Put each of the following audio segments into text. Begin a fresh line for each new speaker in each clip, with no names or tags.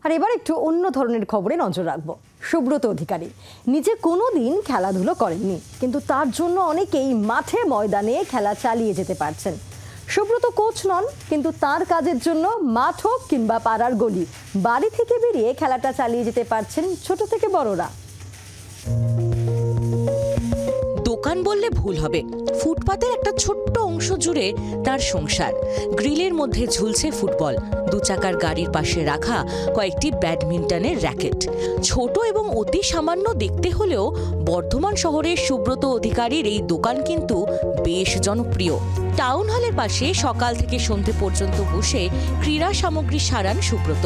আর এবার একটু অন্য ধরনের খবরে নজর রাখবো। সুব্রত অধিকারী নিজে কোনোদিন খেলাধুলো করেননি, কিন্তু তার জন্য অনেকেই মাঠে ময়দানে খেলা চালিয়ে যেতে পারছেন। সুব্রত কোচ নন, কিন্তু তার কাজের জন্য মাঠ হোক কিংবা পাড়ার গলি, বাড়ি থেকে বেরিয়ে খেলাটা চালিয়ে যেতে পারছেন ছোট থেকে বড়রা।
দোকান বললে ভুল হবে, ফুটপাতের একটা ছোট্ট অংশ জুড়ে তার সংসার। গ্রিলের মধ্যে ঝুলছে ফুটবল, দু চাকার গাড়ির পাশে রাখা কয়েকটি ব্যাডমিন্টনের র্যাকেট। ছোট এবং অতি সামান্য দেখতে হলেও বর্ধমান শহরের সুব্রত অধিকারীর এই দোকান কিন্তু বেশ জনপ্রিয়। টাউন হলের পাশে সকাল থেকে সন্ধে পর্যন্ত বসে ক্রীড়া সামগ্রী সারান সুব্রত।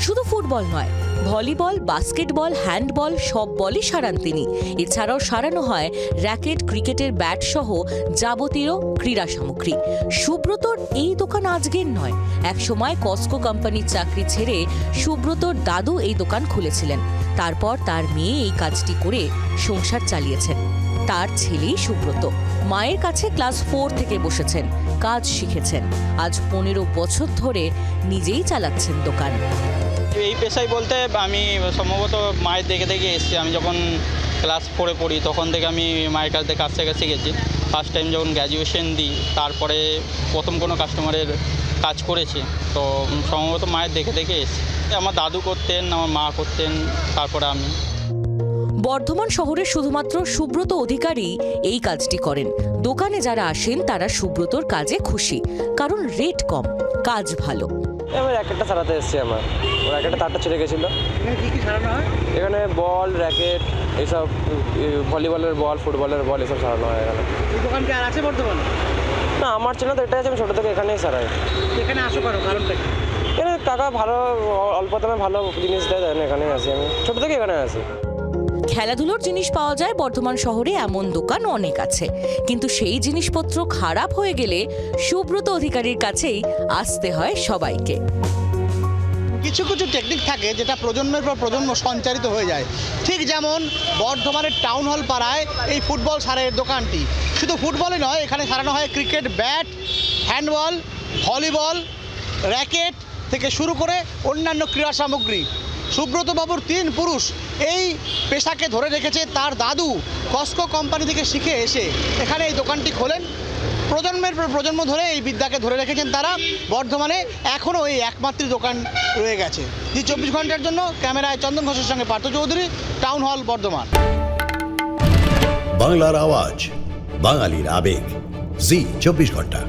শুধু ফুটবল নয়, ভলিবল, বাস্কেটবল, হ্যান্ডবল সব বলই সারান তিনি। এছাড়াও সারানো হয় র্যাকেট, ক্রিকেটের ব্যাট সহ যাবতীয় ক্রীড়া সামগ্রী। সুব্রতর এই দোকান আজকের নয়, একসময় কসকো কোম্পানির চাকরি ছেড়ে সুব্রতর দাদু এই দোকান খুলেছিলেন। তারপর তার মেয়ে এই কাজটি করে সংসার চালিয়েছেন। তার ছেলেই সুব্রত। মায়ের কাছে ক্লাস 4 থেকে বসেছেন, কাজ শিখেছেন। আজ 15 বছর ধরে নিজেই চালাচ্ছেন দোকান।
এই পেশায় বলতে আমি সম্ভবত মায়ের দেখে দেখে এসেছি। আমি যখন ক্লাস 4-এ পড়ি তখন থেকে আমি মায়ের কাছ থেকে কাজ শেখা শিখেছি। ফার্স্ট টাইম যখন গ্র্যাজুয়েশন দিই তারপরে প্রথম কোনো কাস্টমারের কাজ করেছি, তো সম্ভবত মায়ের দেখে দেখে এসেছি। আমার দাদু করতেন, আমার মা করতেন, তারপরে আমি।
বর্ধমান শহরে শুধুমাত্র সুব্রত অধিকারী এই কাজটি করেন। দোকানে যারা আসেন তারা সুব্রতর কাজে খুশি, কারণ রেট কম, কাজ ভালো।
এবার র্যাকেটটা সারাতে এসেছি আমার, র্যাকেটটা তারটা ছিঁড়ে গেছিলো।
এখানে কী কী সারানো হয়?
এখানে বল, র্যাকেট, এইসব ভলিবলের বল, ফুটবলের বল এসব সারানো হয় এখানে।
এই দোকান কি আর আছে বর্তমানে?
না, আমার চেনা তো এটাই আছে, আমি ছোটো থেকে এখানেই সারাই।
এখানে আসো কারণটা কি?
এখানে টাকা ভালো, অল্প দামে ভালো জিনিস দেয়, এখানেই আসি আমি, ছোটো থেকে এখানে আসি।
খেলাধুলোর জিনিস পাওয়া যায় বর্ধমান শহরে, এমন দোকান অনেক আছে, কিন্তু সেই জিনিসপত্র খারাপ হয়ে গেলে সুব্রত অধিকারীর কাছেই আসতে হয় সবাইকে।
কিছু কিছু টেকনিক থাকে যেটা প্রজন্মের পর প্রজন্ম সঞ্চারিত হয়ে যায়। ঠিক যেমন বর্ধমানের টাউন হল পাড়ায় এই ফুটবল সারাইয়ের দোকানটি। শুধু ফুটবলই নয়, এখানে সারানো হয় cricket bat, handball, volleyball, racket থেকে শুরু করে অন্যান্য ক্রীড়া সামগ্রী। সুব্রত বাবুর 3 পুরুষ এই পেশাকে ধরে রেখেছে। তার দাদু কসকো কোম্পানি থেকে শিখে এসে এখানে এই দোকানটি খোলেন। প্রজন্মের পর প্রজন্ম ধরে এই বিদ্যাকে ধরে রেখেছেন তারা। বর্ধমানে এখনও এই একমাত্র দোকান রয়ে গেছে। জি 24 ঘন্টার জন্য ক্যামেরায় চন্দন ঘোষের সঙ্গে পার্থ চৌধুরী, টাউন হল, বর্ধমান।
বাংলার আওয়াজ, বাঙালির আবেগ, জি 24 ঘন্টা।